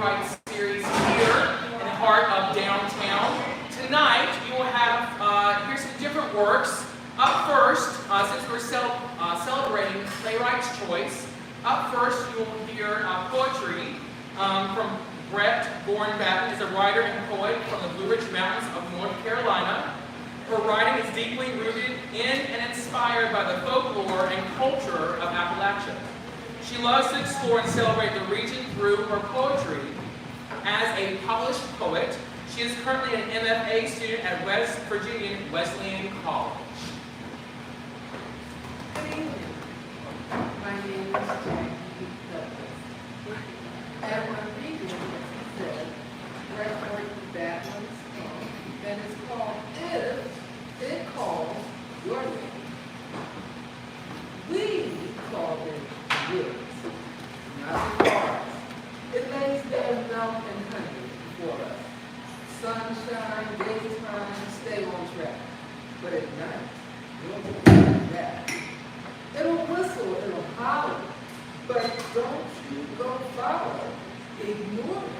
Playwright series here in the heart of downtown. Tonight, you will have, here's some different works. Up first, since we're celebrating Playwright's Choice, up first you will hear poetry from Brett Bourne-Batten, is a writer and poet from the Blue Ridge Mountains of North Carolina. Her writing is deeply rooted in and inspired by the folklore and culture of Appalachia. She loves to explore and celebrate the region through her poetry. As a published poet, she is currently an MFA student at West Virginia Wesleyan College. Good evening. My name is Jackie Douglas. And my reading, as he said, Brett Bourne-Batten's poem, that is called If It Calls Your Name. We call it woods, not the forest. It lays there milk and honey before us. Sunshine, daytime, stay on track. But at night, you'll be back. It'll whistle, it'll holler, but don't you go follow. Ignore it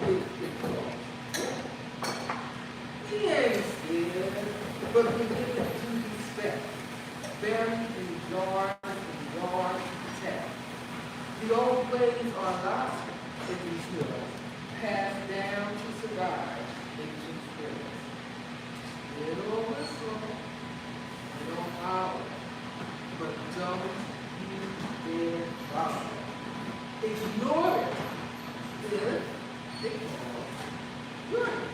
if it calls. He ain't scared, but we give it due respect. Buried in yards and yards of tech. The old ways are lost in these hills, passed down to survive ancient spirits. It'll whistle, it'll holler, but don't you dare follow. Ignore it if it calls your name.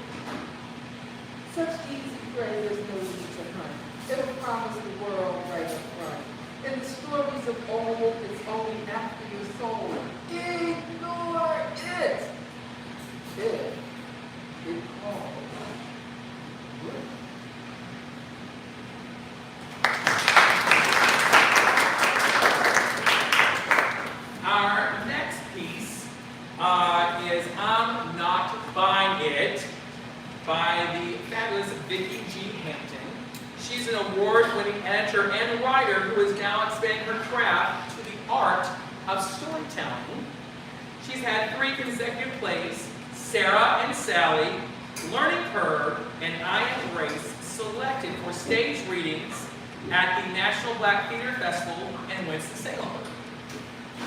Such easy praise, there's no need to hunt. It'll promise the world right up front. In the stories of old, it's only after your soul. Ignore it if it calls your name. Our next piece is I'm Not Buying It by the fabulous Vicki G. Hampton. She's an award-winning editor and writer who is now expanding her craft to the art of storytelling. She's had 3 consecutive plays, Sarah and Sally, Learning Curve, and I Am Grace, selected for stage readings at the National Black Theater Festival in Winston-Salem.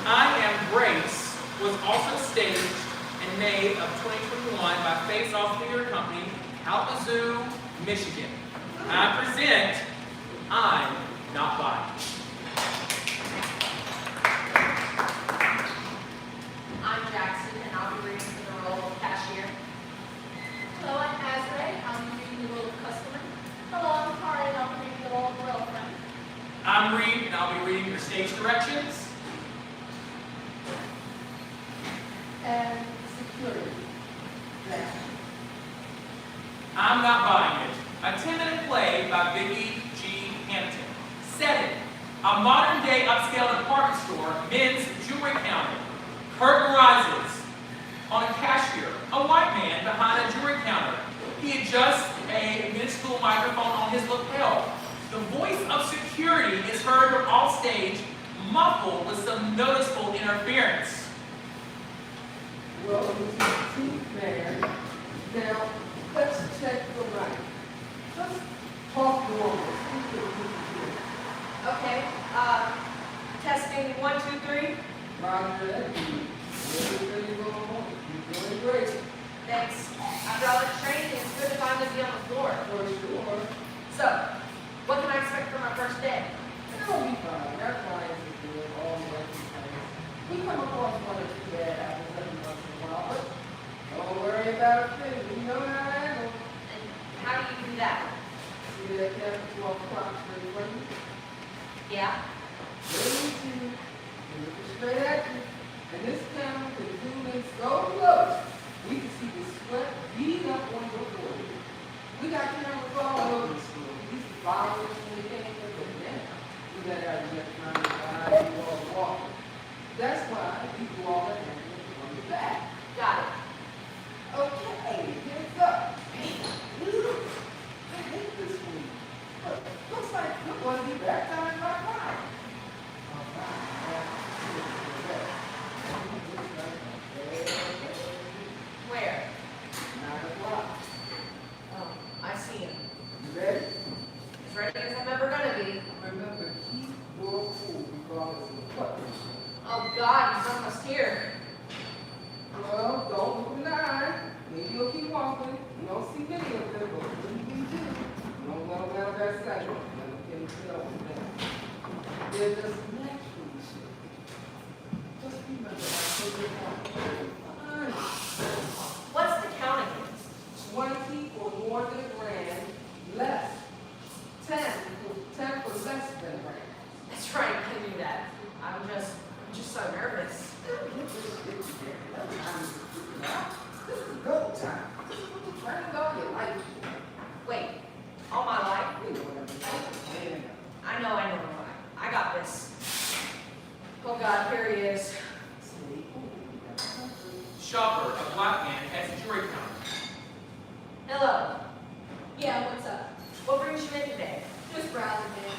I Am Grace was also staged in May of 2021 by Face Off Theater Company, Kalamazoo, Michigan. I present I'm Not Buying. I'm Jackson, and I'll be reading for the role of cashier. Hello, I'm Azrae. I'll be reading the role of customer. Hello, I'm Kari, and I'll be reading the role of girlfriend. I'm Reed, and I'll be reading your stage directions. And security. That. I'm Not Buying It, a 10-minute play by Vicki G. Hampton. Setting: a modern-day upscale department store, men's jewelry counter. Curtain rises on a cashier, a white man behind a jewelry counter. He adjusts a minuscule microphone on his lapel. The voice of security is heard from off stage, muffled with some noticeable interference. Well, this is tooth man. Now, let's check the mic. Just talk normal. Okay, testing 1, 2, 3. Roger that. You're doing great. Thanks. After all the training, it's good if I'm going to be on the floor. For sure. So, what can I expect for my first day? It'll be fine. Our clients are doing all the exercises. We come across 1 or 2 bad apples every once in a while, but don't worry about a thing. We know how to handle. And how do you do that? See that count to 12 o'clock straight away? Yeah? Ready to look straight at you. And this camera can zoom in so close, we can see the sweat beating up on your forehead. We got cameras all over the school. We used to follow us when we came to the now. We got out of that kind of eye, you all walking. That's why we do all that on the back. Got it. Okay, here's up. Ooh, I hate this week. But looks like we're going to be back down in my car. All right, now, here's the rest. here. Well, don't look in the eye. Maybe you'll keep walking. You don't see many of them, but when you do, you don't let them out of that sight. Let them get into that one down. They're just naturally shit. Just remember, I told you fine. What's the count again? 20 for more than a grand, less. 10 for less than a grand. That's right, I knew that. I'm just so nervous. This is go time. This is what you're trying to go in your life. Wait, all my life? You know what I'm saying? I know. I got this. Oh God, here he is. Shopper, a black man, has a jewelry counter. Hello. Yeah, what's up? What brings you in today? Just browsing, man.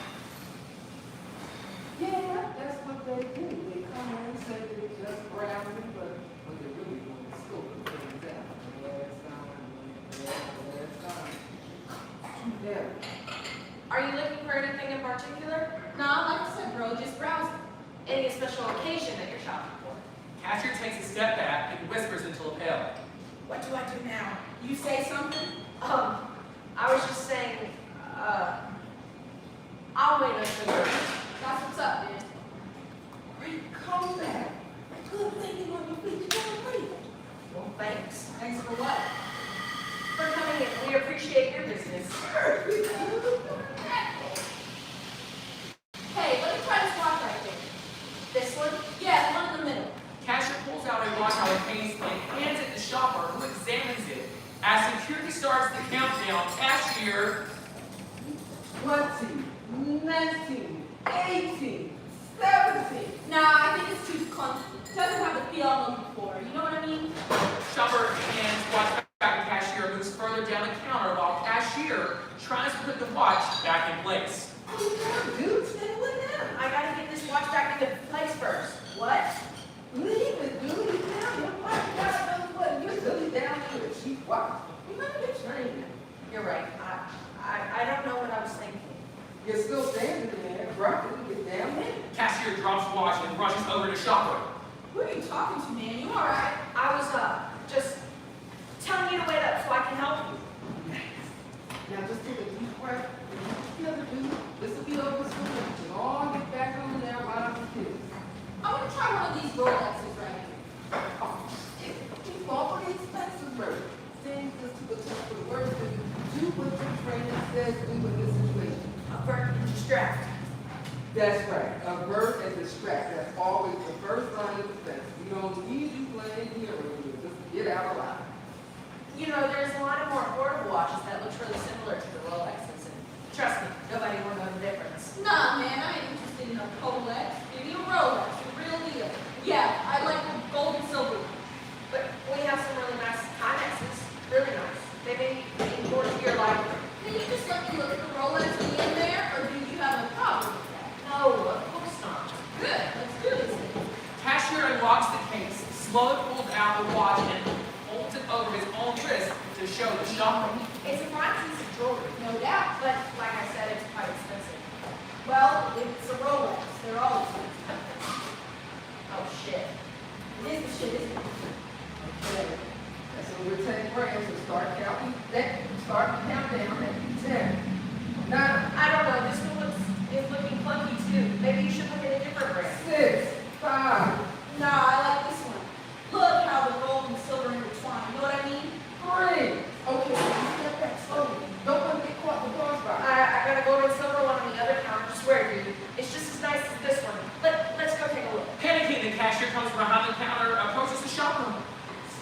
Yeah, that's what they do. They come in and say they're just browsing, but when they really want to scope things out. Yeah. Are you looking for anything in particular? Nah, like I said, bro, just browsing. Any special occasion that you're shopping for? Cashier takes a step back and whispers into a pail. What do I do now? You say something? I was just saying, I'll wait until you're That's what's up, man. Great comeback. Good thinking on your feet. You're doing great. well, thanks. Thanks for what? For coming in. We appreciate your business. Hey, let me try this watch right there. This one? Yeah, the one in the middle. Cashier pulls out a watch out of the case and hands it to shopper, who examines it. As security starts the countdown, cashier 20, 19, 18, 17. Nah, I think it's too clunky. Doesn't have the feel I'm looking for. You know what I mean? Shopper hands watch back to cashier, moves further down the counter while cashier tries to put the watch back in place. What are you trying to do? Stay with them. I gotta get this watch back into place first. What? Leave it, dude. He's down. Your watch God knows what. You're really down to a cheap watch. Remember the train. You're right. I don't know what I was thinking. You're still standing there. Drop it. Get down there. Cashier drops watch and rushes over to shopper. Who are you talking to, man? You alright? I was, just telling you to wait up so I can help you. Now just take a deep breath. The other dude. This will be over soon. You can all get back on there while I'm kids. I want to try one of these Rolexes right here. Oh, shit. You fall for the expensive bird. Things just to the words that you do what your trainer says do in this situation. Avert and distract. That's right. Avert and distract. That's always the first line of defense. We don't need you playing hero. Just get out alive. You know, there's a lot of more affordable watches that look really similar to the Rolexes, and trust me, nobody will know the difference. Nah, man, I ain't interested in a Rolex. Give me a Rolex, the real deal. Yeah, I like the gold and silver. But we have some really nice Timexes. Really nice. They may be more to your liking. Can you just let me look at the Rolex in there, or do you have a problem with that? No, of course not. Good, let's do this thing. Cashier unlocks the case, slowly pulls out the watch and holds it over his own wrist to show the shopper. It's a fine piece of jewelry. No doubt. But like I said, it's quite expensive. Well, it's a Rolex. They're all expensive. Oh shit. It is the shit, isn't it? Okay. So we're 10 grams, so start counting. Start the countdown at 10. 9, I don't know. This one is looking clunky too. Maybe you should look at a different brand. 6, 5, Nah, I like this one. Look how the gold and silver intertwine. You know what I mean? 3. Okay, step back slowly. Don't want to get caught in the crossfire. I got a gold and silver one on the other counter. I swear, dude. It's just as nice as this one. Let's go take a look. Panicking, the cashier comes behind the counter, approaches the shopper.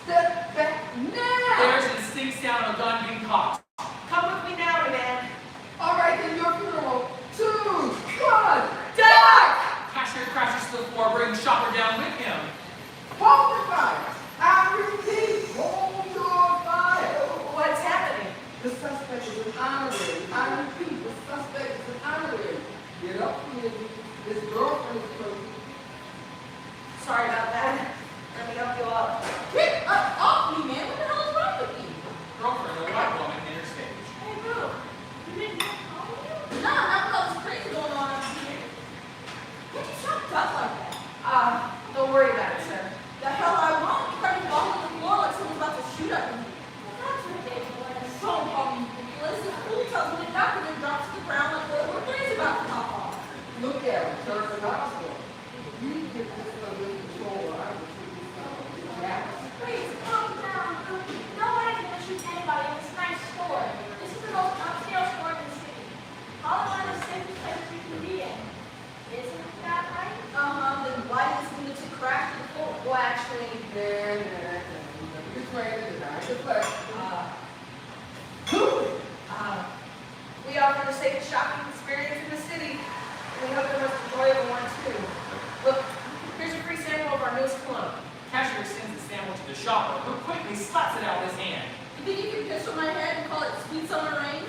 Step back now. There's a distinct sound of a gun being cocked. Come with me now, man. All right, then your funeral. 2, 1. Duck! Cashier crashes to the floor, bringing shopper down with him. Hold your fire. I repeat, hold your fire. What's happening? The suspect is an honorary. I repeat, the suspect is an honorary. Get up here. His girlfriend is crazy. Sorry about that. Let me help you up. Get up off me, man. What the hell is wrong with you? Girlfriend, a white woman, enters stage. Hey, bro. You didn't call me? Nah, not with all this crazy going on up here. Why'd you sound tough like that? Don't worry about it, sir. You're training and I deflect. We offer the safest shopping experience in the city. We hope the most enjoyable one too. Look, here's a free sample of our newest cologne. Cashier sends the sample to the shopper, who quickly slaps it out of his hand. You think you can piss on my head and call it sweet summer rain?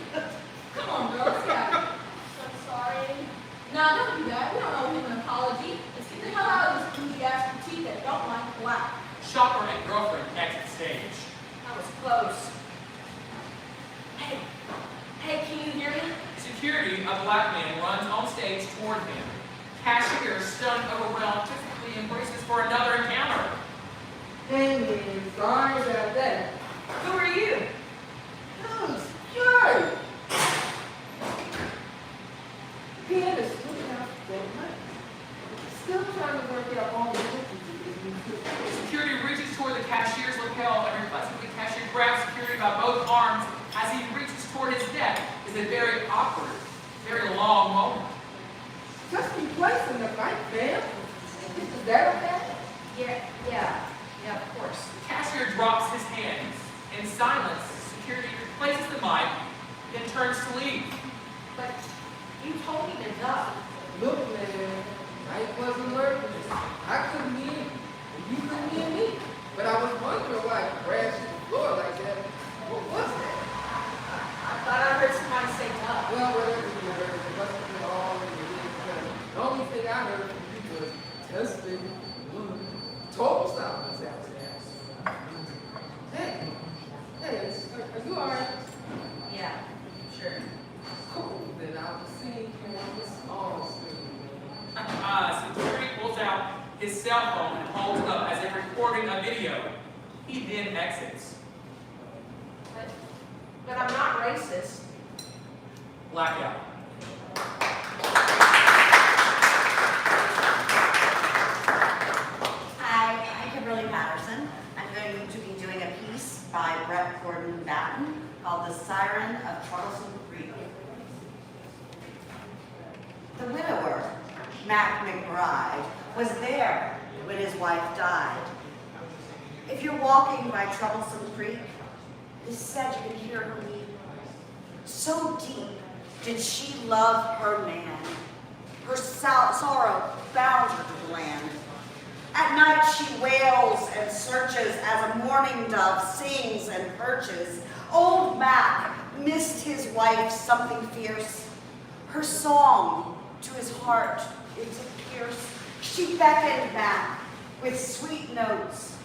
Come on, girls, yeah. I'm sorry. No, don't do that. We don't owe him an apology. Let's get the hell out of this bougie ass boutique that don't like black. Shopper and girlfriend exit stage. That was close. Hey, can you hear me? Security, a black man, runs on stage toward him. Cashier, stunned, overwhelmed, typically embraces for another encounter. Hey, sorry about that. Who are you? Oh, sure. Pen is looking out for money. Still trying to work out all the differences. Security reaches toward the cashier's lapel and reflexively cashier grabs security by both arms as he reaches toward his neck. It's a very awkward, very long moment. Just replacing the fight, fam. Is that okay? Yeah, of course. The cashier drops his hands. In silence, security replaces the mic, then turns to leave. But you told me to duck. Look, man, I wasn't working. I couldn't hear you, and you couldn't hear me. But I was wondering why I crashed to the floor like that. What was that? I thought I heard somebody say duck. Well, whatever you heard, it must have been all in your head. Because the only thing I heard from you was testing, total silence after that. Hey, are you alright? Yeah, sure. Cool, then I'll be seeing you on the small screen. Security pulls out his cell phone and holds it up as if recording a video. He then exits. But I'm not racist. Blackout. Hi, I'm Kimberly Patterson. I'm going to be doing a piece by Brett Gordon Batten called The Siren of Troublesome Creek. The widower, Mac McBride, was there when his wife died. If you're walking by Troublesome Creek, it is said you can hear her weep. So deep did she love her man. Her sorrow bound her to the land. At night she wails and searches as a mourning dove sings and perches. Old Mac missed his wife something fierce. Her song to his heart it did pierce. She beckoned Mac with sweet notes,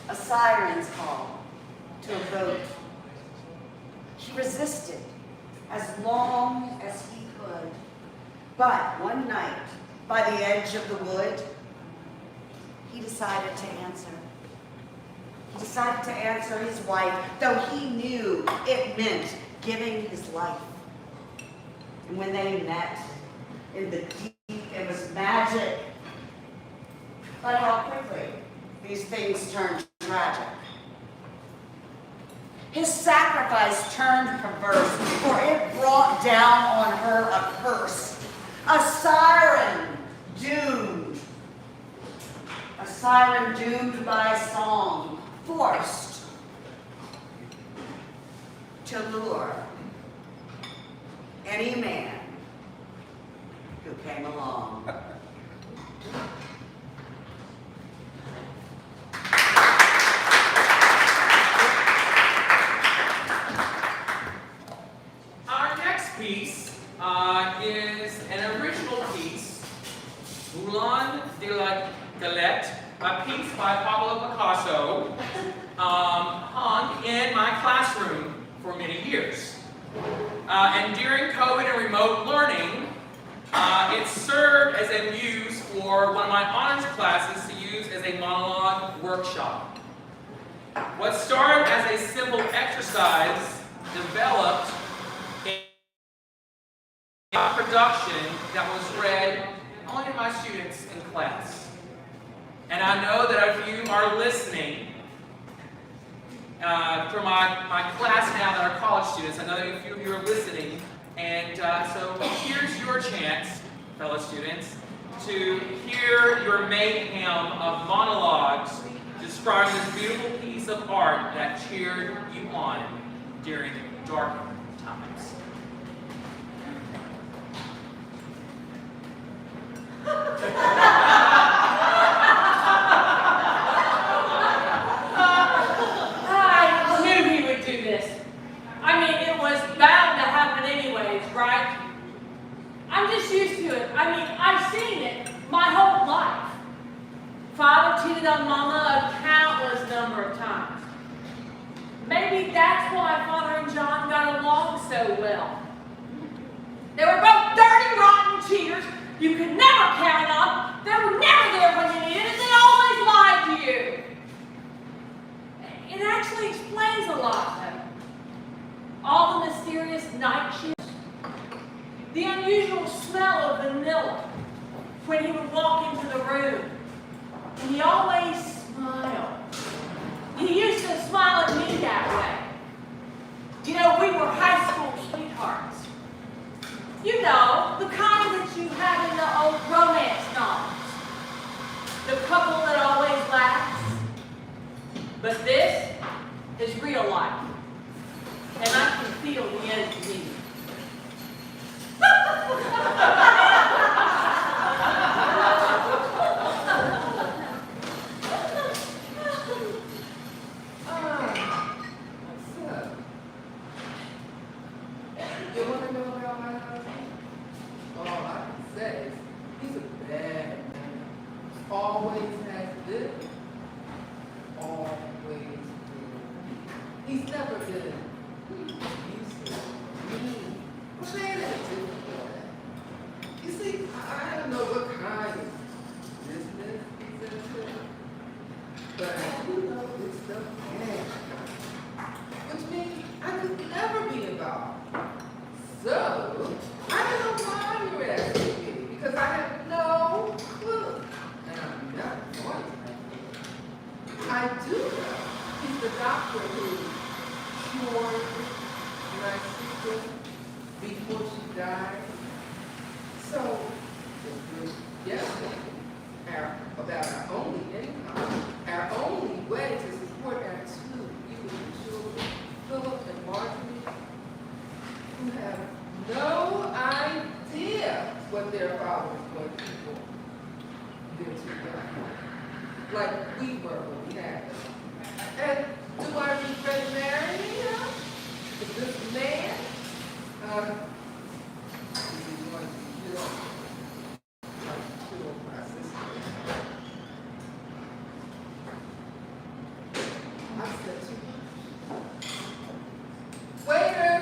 a siren's call to a boat. He resisted as long as he could. But one night, by the edge of the wood, he decided to answer. He decided to answer his wife, though he knew it meant giving his life. And when they met in the deep, it was magic. But how quickly these things turned tragic. His sacrifice turned perverse, for it brought down on her a curse. A siren doomed. A siren doomed by song, forced to lure any man who came along. Our next piece is an original piece, Moulin de la Galette, a piece by Pablo Picasso, hung in my classroom for many years. And during COVID and remote learning, it served as a muse for one of my honors classes to use as a monologue workshop. What started as a simple exercise developed a production that was read only to my students in class. And I know that if you are listening for my class now that are college students, I know that a few of you are listening. And so here's your chance, fellow students, to hear your mayhem of monologues describing this beautiful piece of art that cheered you on during dark times. I knew he would do this. I mean, it was bound to happen anyways, right? I'm just used to it. I mean, I've seen it my whole life. Father cheated on Mama a countless number of times. Maybe that's why Father and John got along so well. They were both dirty, rotten cheaters you could never count on. They were never there when you needed it. They always lied to you. It actually explains a lot, though. All the mysterious night shifts, the unusual smell of vanilla when he would walk into the room, and he always smiled. He used to smile at me that way. You know, we were high school sweethearts. You know, the kind that you have in the old romance novels. The couple that always lasts. But this is real life. And I can feel the energy. What's up? You want to know about my husband? All I can say is he's a bad man. Always has been. Always will. He's never been abusive, mean, or anything like that. You see, I don't know what kind of business he's into, but I do know it's the bad kind, which means I could never be involved. So, I don't mind your asking me because I have no clue, and I'm not going to have clue. I do know he's the doctor who cured my sister before she died. So, yesterday, about our only income, our only way to support our two beautiful children, Philip and Marjorie, who have no idea what their father was going to do for them too young. Like we were when we had them. And do I regret marrying him? Is this man? Is he going to kill? Kill my sister? I said too much. Waiter!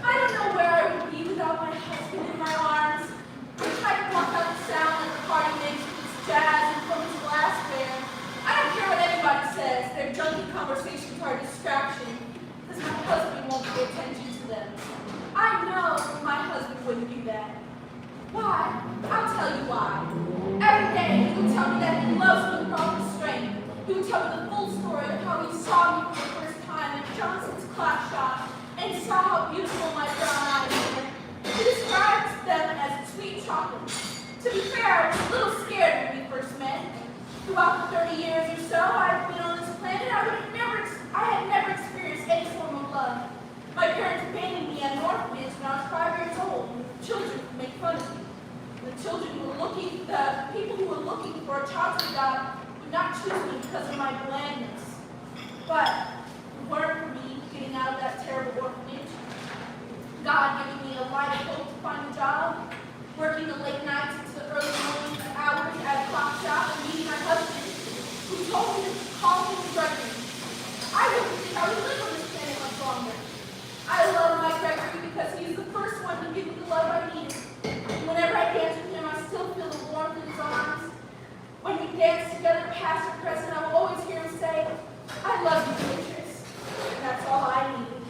I don't know where I would be without my husband in my arms. I try to block out the sound that the party makes with its jazz and from its glass band. I don't care what anybody says. Their junky conversations are a distraction because my husband won't pay attention to them. I know my husband wouldn't do that. Why? I'll tell you why. Every day he would tell me that he loves me with all his strength. He would tell me the full story of how he saw me for the first time at Johnson's class shop and saw how beautiful my brown eyes were. He describes them as sweet chocolate. To be fair, I was a little scared when we first met. Throughout the 30 years or so I've been on this planet, I had never experienced any form of love. My parents abandoned me at an orphanage when I was 5 years old, and the children would make fun of me. The people who were looking for a childhood God would not choose me because of my blandness. But if it weren't for me getting out of that terrible orphanage, God giving me a light of hope to find a job, working the late nights into the early morning hours at a clock shop, and meeting my husband, who told me to call him Gregory. I wouldn't think I would live on this planet much longer. I love my Gregory because he's the first one to give me the love I needed. Whenever I dance with him, I still feel the warmth in his arms. When we dance together, past or present, I will always hear him say, I love you, Beatrice. And that's all I needed.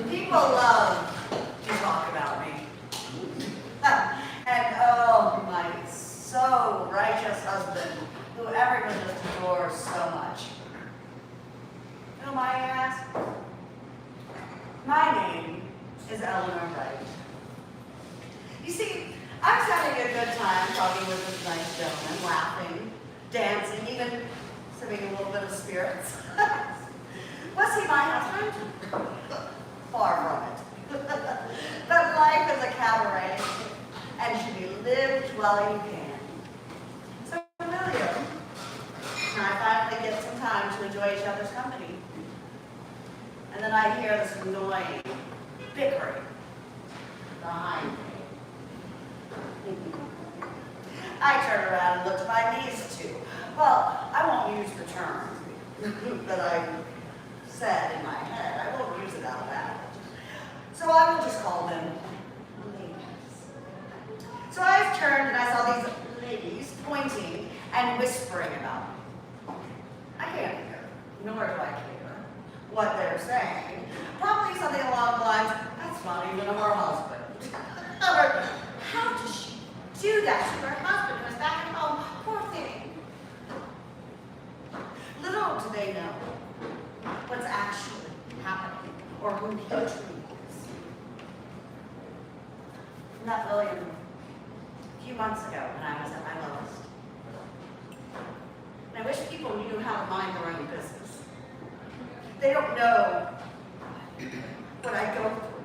People love to talk about me. And oh, my so righteous husband, who everyone just adores so much. whom I ask? My name is Eleanor Wright. You see, I was having a good time talking with this nice gentleman, laughing, dancing, even sipping a little bit of spirits. Was he my husband? Far from it. But life is a cabaret, and should be lived while you can. So, William and I finally get some time to enjoy each other's company. And then I hear this annoying bickering behind me. I turn around and look to my niece too. Well, I won't use the term that I said in my head. I won't use it out loud. So I will just call them ladies. So I turned and I saw these ladies pointing and whispering about me. I can't hear, nor do I care what they're saying. Probably something along the lines, that's not even her husband. Or, how does she do that to her husband who's back at home? Poor thing. Little do they know what's actually happening or who he truly is. I met William a few months ago when I was at my lowest. And I wish people knew how to mind their own business. They don't know what I go through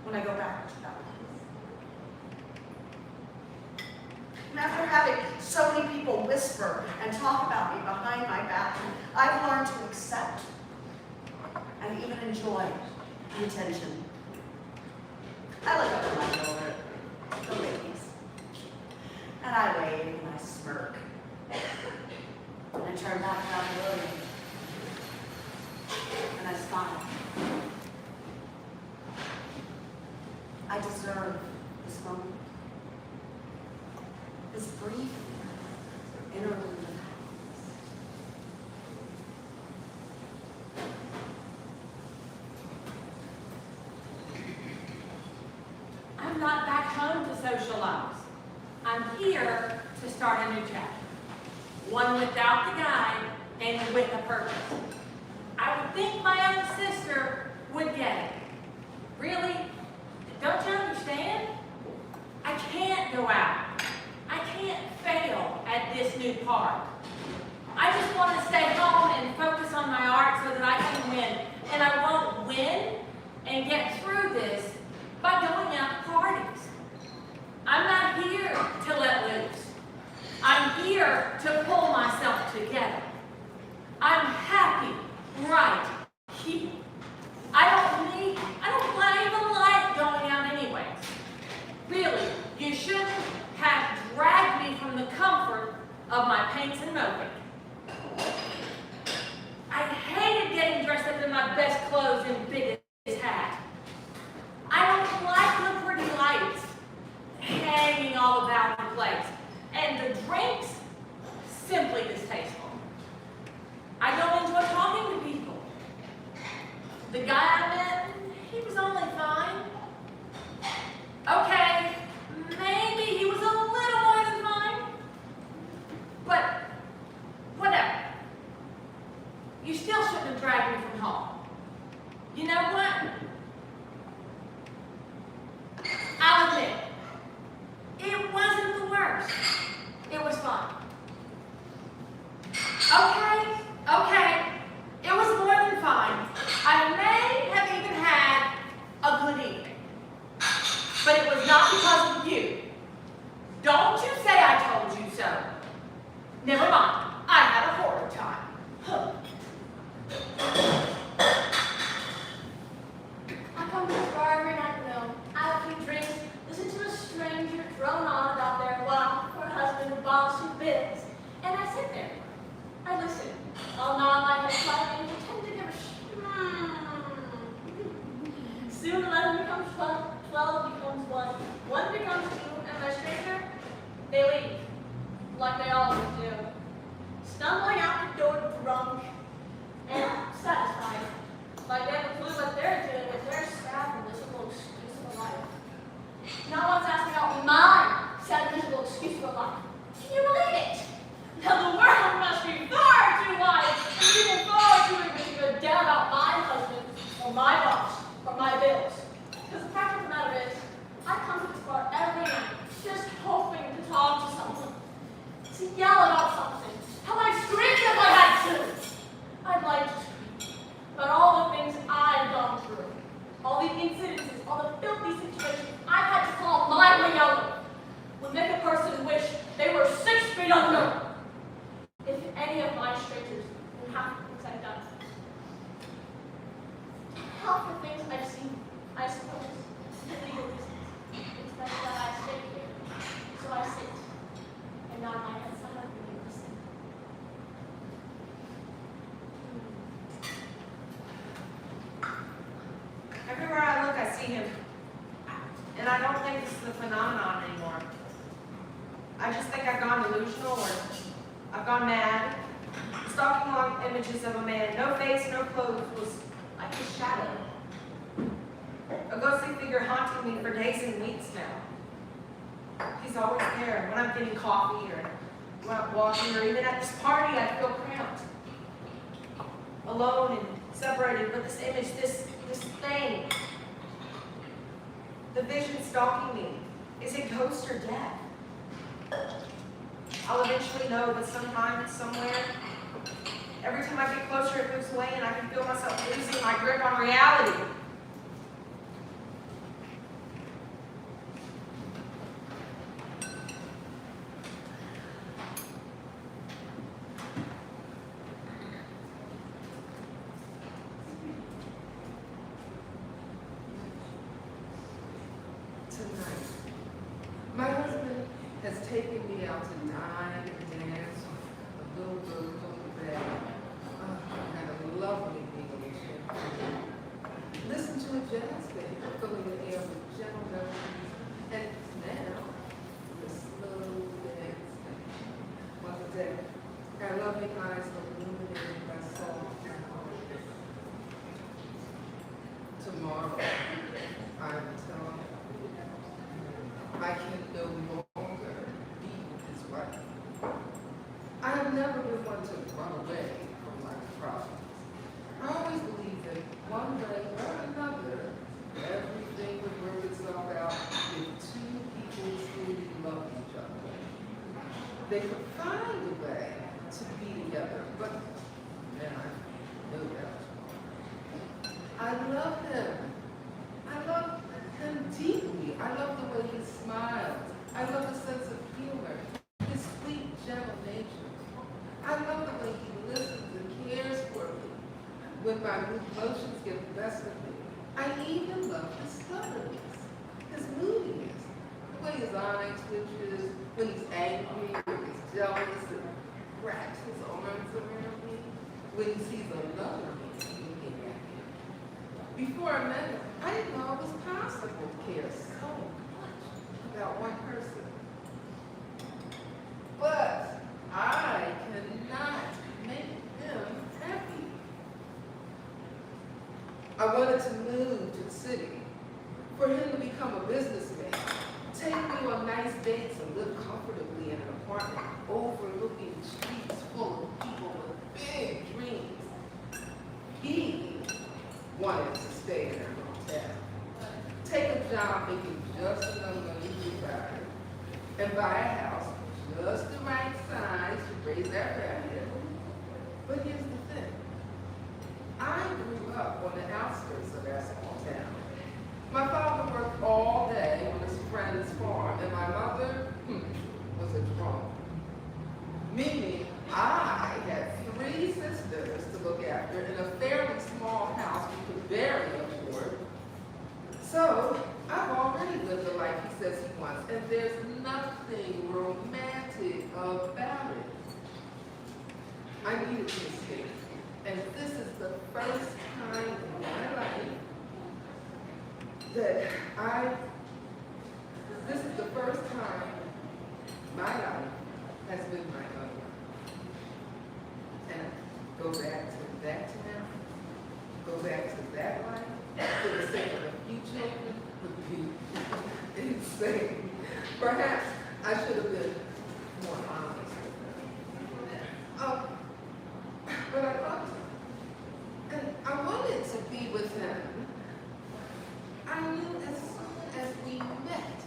when I go back to that place. And after having so many people whisper and talk about me behind my back, I've learned to accept and even enjoy the attention. I look up at my shoulder, the ladies, and I wave and I smirk. And I turn back down to William, and I smile. I deserve this moment, this brief interlude of happiness. I'm not back home to socialize. I'm here to start a new chapter. One without the guide and with a purpose. I would think my own sister would get it. Really? Don't you understand? I can't go out. I can't fail at this new part. I just want to stay home and focus on my art so that I can win. And I won't win and get through this by going out to parties. I'm not here to let loose. I'm here to pull myself together. I'm happy right here. I don't even like going out anyways. Really, you shouldn't have dragged me from the comfort of my paints and moping. I hated getting dressed up in my best clothes and biggest hat. I don't like the pretty lights hanging all about the place. And the drinks, simply distasteful. I don't enjoy talking to people. The guy I met, he was only fine. Okay, maybe he was a little more than fine. But, whatever. You still shouldn't have dragged me from home. You know what? I'll admit, it wasn't the worst. It was fun. Okay. It was more than fine. I may have even had a good evening. But it was not because of you. Don't you say I told you so. Never mind. I had a horrid time. Huh. half the things I've done. Half the things I've seen, I suppose, for legal reasons. It's better that I stay here. So I sit and nod my head silently and listen. Everywhere I look, I see him. And I don't think this is a phenomenon anymore. I just think I've gone delusional or I've gone mad. Stalking long images of a man, no face, no clothes, was like his shadow. A ghostly figure haunting me for days and weeks now. He's always there when I'm getting coffee or when I'm walking or even at this party I feel cramped. Alone and separated, but this image, this thing, the vision stalking me, is it ghost or death? I'll eventually know, but sometime, somewhere, every time I get closer it moves away and I can feel myself losing my grip on reality. Tonight, my husband has taken me out to dine and dance on a little girl bed. Had a lovely meal with champagne. Listen to a jazz band, filling the air with gentle melodies. And now, the slow dance. Once a day, our lovely eyes illuminated by song and harmony. Tomorrow, I will tell him I can no longer be his wife. I have never been one to run away from life problems. I always believed that one day or another, everything would work itself out if two people truly love each other. They could find a way to be together, but then I know that was wrong. I love him. I love him deeply. I love the way he smiles. I love the sense of humor, his sweet, gentle nature. I love the way he listens and cares for me when my emotions get the best of me. I even love his stubbornness, his moodiness, the way his eye twitches, when he's angry, when he's jealous, and wraps his arms around me, when he sees another man looking at him. Before I met him, I didn't know it was possible to care so much about one person. But I cannot make him happy. I wanted to move to the city, for him to become a businessman, take me on nice dates and live comfortably in an apartment overlooking streets full of people with big dreams. He wanted to stay in our hotel, take a job making just enough money to retire, and buy a house just the right size to raise our family. But here's the thing. I grew up on the outskirts of our small town. My father worked all day on his friend's farm, and my mother was a drunk. Meaning, I had 3 sisters to look after in a fairly small house we could barely afford. So, I've already lived the life he says he wants, and there's nothing romantic about it. I needed to escape, and this is the first time in my life that this is the first time my life has been my own. And I go back to that town, go back to that life, for the sake of a few children would be insane. Perhaps I should have been more honest with them. But I loved him. And I wanted to be with him. I knew as soon as we met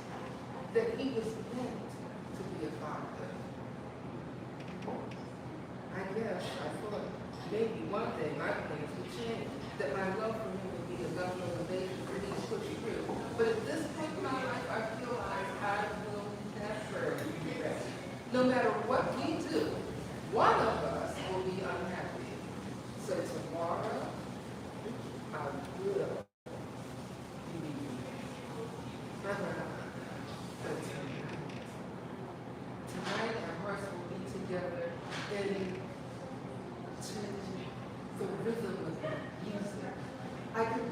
that he was meant to be a father. I guess I thought maybe one day my plans would change, that my love for him would be enough motivation for me to push through. But at this point in my life, I realize I will never be ready. No matter what we do, one of us will be unhappy.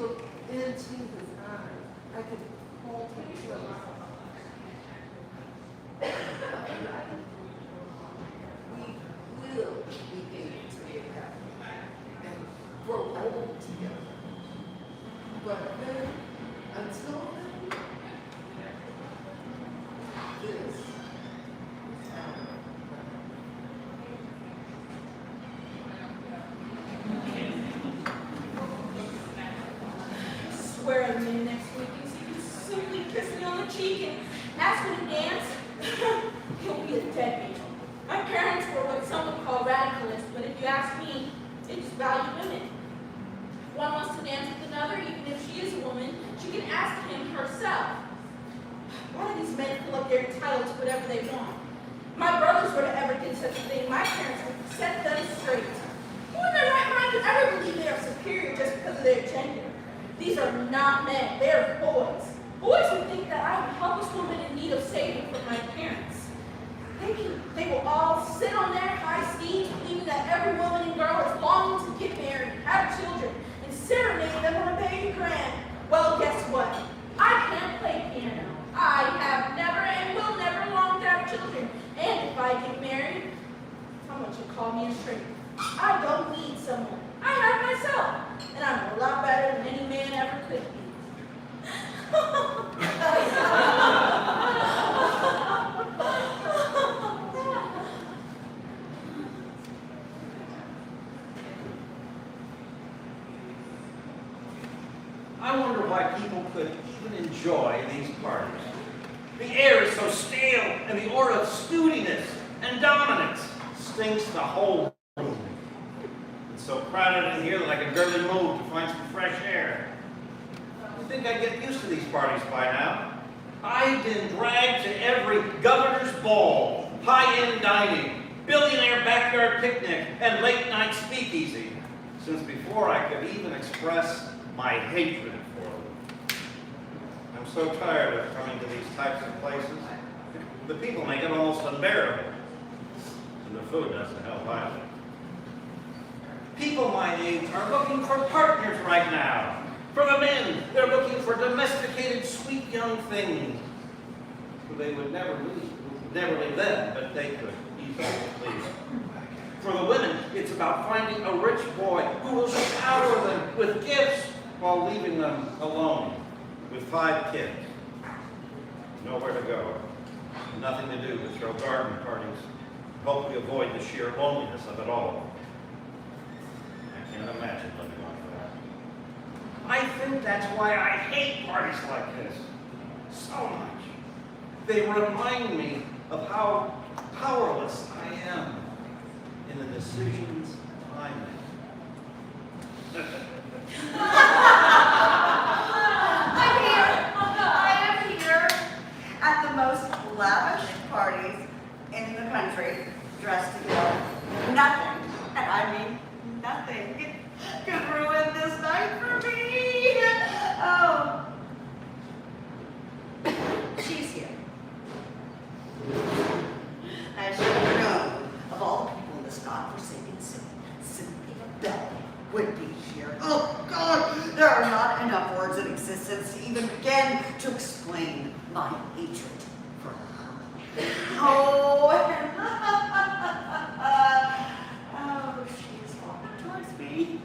look into his eyes, I could hold him close. We will be able to get happy and grow old together. But then, until then, this is our Swear at me next week and so you can simply kiss me on the cheek and ask me to dance. He'll be a deadbeat. My parents were what some would call radicalists, but if you ask me, they just value women. If one wants to dance with another, even if she is a woman, she can ask him herself. Why do these men feel like they're entitled to whatever they want? If my brothers were to ever do such a thing, my parents would set them straight. Who in their right mind would ever believe they are superior just because of their gender? These are not men, they're boys. Boys who think that I am a helpless woman in need of saving from my parents. They will all sit on their high steeds, believing that every woman and girl is longing to get married, have children, and serenade them on a baby grand. Well, guess what? I can't play piano. I have never and will never long to have children. And if I get married, someone should call me a straight. I don't need someone. I have myself. And I'm a lot better than any man ever could be. I wonder why people could even enjoy these parties. The air is so stale, and the aura of snootiness and dominance stings the whole room. It's so crowded in here that I could barely move to find some fresh air. I think I'd get used to these parties by now. I've been dragged to every governor's ball, high-end dining, billionaire backyard picnic, and late-night speakeasy since before I could even express my hatred for them. I'm so tired of coming to these types of places. The people make it almost unbearable, and the food doesn't help either. People my age are looking for partners right now. For the men, they're looking for domesticated, sweet young things who they would never leave them, but they could easily please. For the women, it's about finding a rich boy who will shower them with gifts while leaving them alone with 5 kids. Nowhere to go, nothing to do but throw garden parties. Hope we avoid the sheer loneliness of it all. I can't imagine living like that. I think that's why I hate parties like this so much. They remind me of how powerless I am in the decisions I make. I am here at the most lavish parties in the country, dressed to kill. Nothing, and I mean nothing, could ruin this night for me. Oh. She's here. I should have known of all the people in this godforsaken city, Cynthia Bell would be here. Oh, God, there are not enough words in existence to even begin to explain my hatred for her. Oh, oh, she is walking towards me.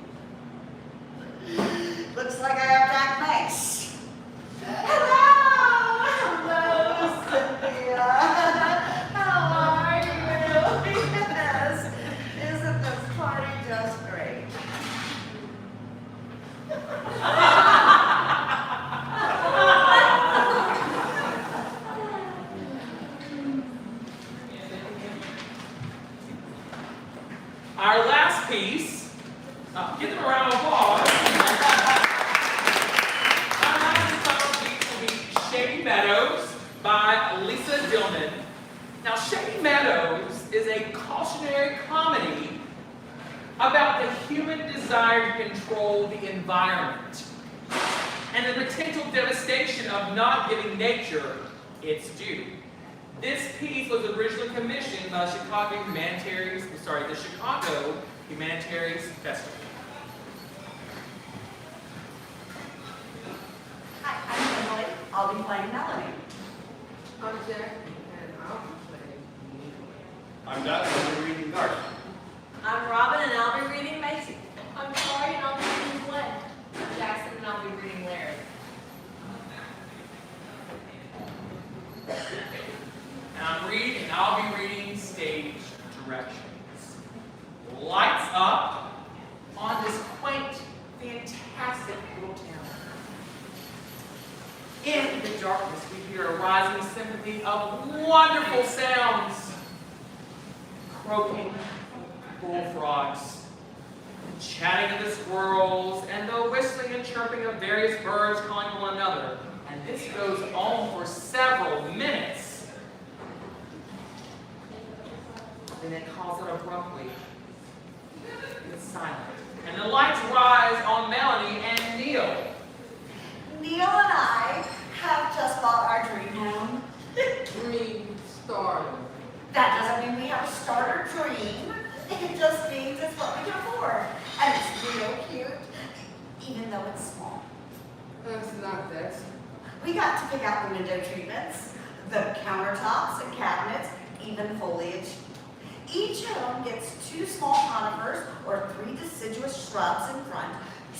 Looks like I have to act nice. Hello, Cynthia. How are you? Yes. Isn't this party just great? Our last piece, give them a round of applause. Our last piece will be Shady Meadows by Lisa Dillman. Now, Shady Meadows is a cautionary comedy about the human desire to control the environment and the potential devastation of not giving nature its due. This piece was originally commissioned by the Chicago Humanitarians Festival. Jackie, and I'll be playing Neil. I'm Doug, and I'll be reading Garth. I'm Robin, and I'll be reading Macy. I'm sorry, and I'll be reading Glenn. I'm Jackson, and I'll be reading Larry. And I'll be reading stage directions. Lights up on this quaint, fantastic little town. In the darkness, we hear a rising symphony of wonderful sounds. Croaking bullfrogs, chatting of the squirrels, and the whistling and chirping of various birds calling one another. And this goes on for several minutes. Then it calls it abruptly. It's silent. And the lights rise on Melanie and Neil. Neil and I have just bought our dream home. Dream starter. That doesn't mean we have a starter dream. It just means it's what we can afford. And it's real cute, even though it's small. That's not that small. We got to pick out the window treatments, the countertops and cabinets, even foliage. Each home gets 2 small conifers or 3 deciduous shrubs in front,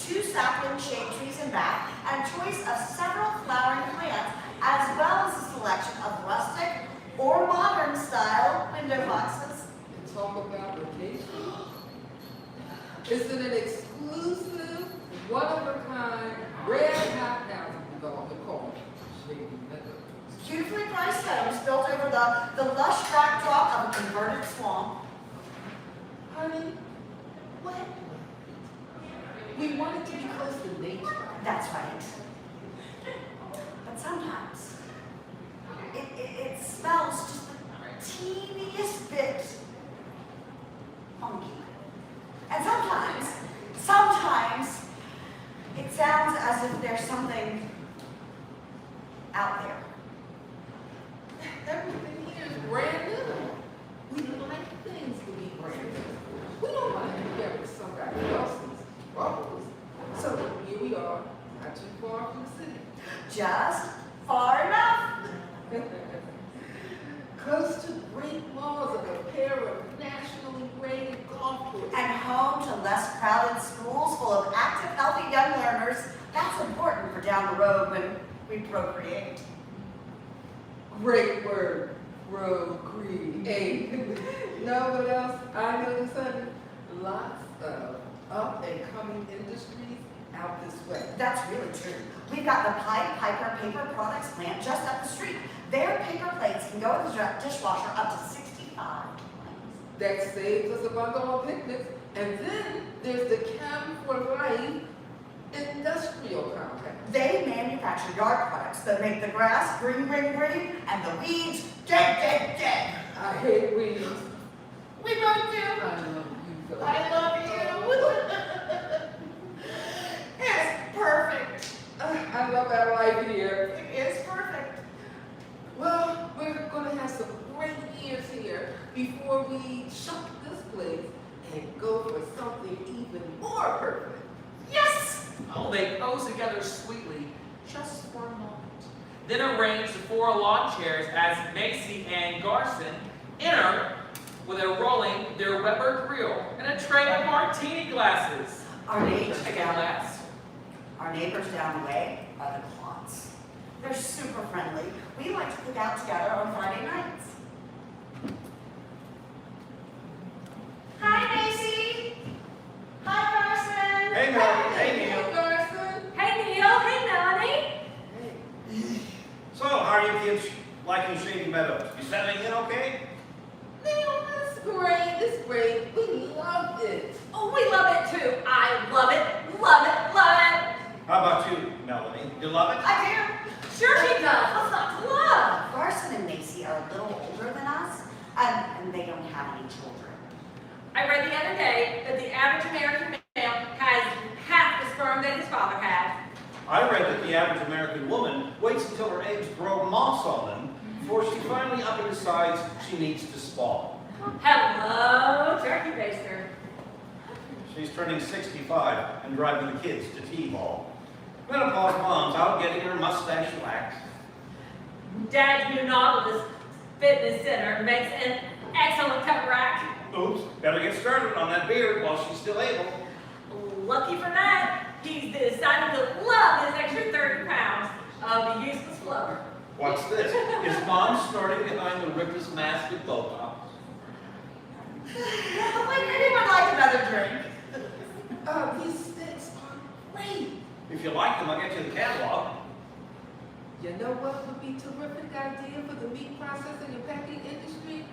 2 sapling shade trees in back, and a choice of several flowering plants, as well as a selection of rustic or modern style window boxes. And talk about vacation. It's an exclusive, one-of-a-kind, red hot housing development called Shady Meadows. Beautifully priced homes built over the lush backdrop of a converted swamp. Honey, what? We wanted to be close to nature. That's right. But sometimes it smells just the teeniest bit funky. And sometimes it sounds as if there's something out there. Everything here is brand new. We like things to be brand new. We don't want to compare with somebody else's troubles. So here we are, not too far from the city. Just far enough. Close to great malls of a pair of nationally rated golf courses. And home to less crowded schools full of active, healthy young learners. That's important for down the road when we procreate. Great word, procreate. Know what else I noticed, honey? Lots of up and coming industries out this way. That's really true. We've got the Piper paper products plant just up the street. Their paper plates can go in the dishwasher up to 65 times. That saves us a bundle of picnics. And then there's the Chem for Life industrial compound. They manufacture yard products that make the grass green, green, green, and the weeds dead, dead, dead. I hate weeds. We both do. I love you, though. I love you. It's perfect. I love our life here. It's perfect. Well, we're going to have some great years here before we shut this place and go for something even more perfect. Yes. Oh, they pose together sweetly, just for a moment. Then arrange the 4 lawn chairs as Macy and Garson enter with a rolling their Weber grill and a tray of martini glasses. Our neighbors Take a down glass. Our neighbors down the way are the Clots. They're super friendly. We like to cook out together on Friday nights. Hi, Macy. Hi, Carson. Hey, Melanie. Hey, Hey, Neil. Garson. Hey, Neil. Hey, Melanie. Hey. So, how are you kids liking Shady Meadows? You settling in okay? Neil, it's great. It's great. We love it. Oh, we love it too. I love it, love it, love it. How about you, Melanie? You love it? I do. Sure he does. What's not to love? Garson and Macy are a little older than us, and they don't have any children. I read the other day that the average American male has half the sperm that his father had. I read that the average American woman waits until her eggs grow moss on them before she finally up and decides she needs to spawn. Hello, turkey baster. She's turning 65 and driving the kids to T-ball. Menopause mom's out getting her mustache waxed. Dad's new Nautilus Fitness Center makes an excellent cut rack. Oops, better get started on that beard while she's still able. Lucky for that, he's decided to love his extra 30 pounds of the useless flubber. What's this? Is Mom snorting behind the ripest mask of Botox? Would anyone like another drink? These sticks are great. If you like them, I'll get you the catalog. You know what would be a terrific idea for the meat processing and packing industry?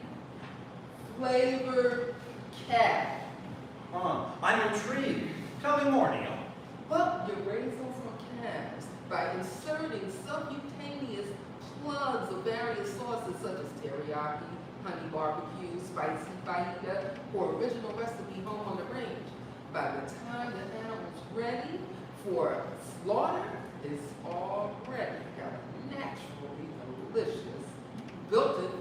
Flavored calf. Huh, I'm intrigued. Tell me more, Neil. Well, you raise them from calves by inserting subcutaneous plugs of various sauces such as teriyaki, honey barbecue, spicy fajita, or original recipe home on the range. By the time the animal's ready for slaughter, it's already got a naturally delicious, built-in flavor.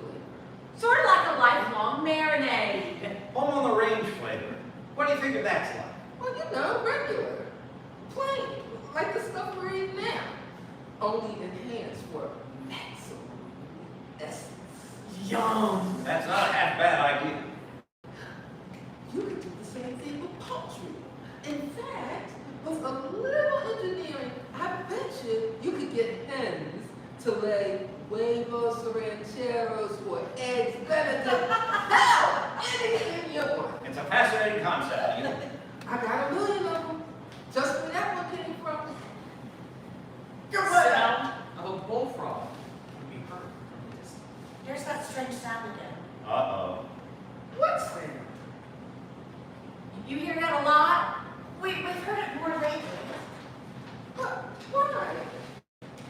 Sort of like a lifelong marinade. Home on the range flavor. What do you figure that's like? Well, you know, regular, plain, like the stuff we're eating now, only enhanced for maximum essence. Yum. That's not a half bad idea. You could do the same thing with poultry. In fact, with a little engineering, I bet you could get hens to lay huevos rancheros or eggs benedict. Hell, anything you want. It's a fascinating concept, Neil. I got a million of them. Just where that one came from. The sound of a bullfrog can be heard from a distance. There's that strange sound again. Uh-oh. What's that? You hear that a lot? We've heard it more lately. Why?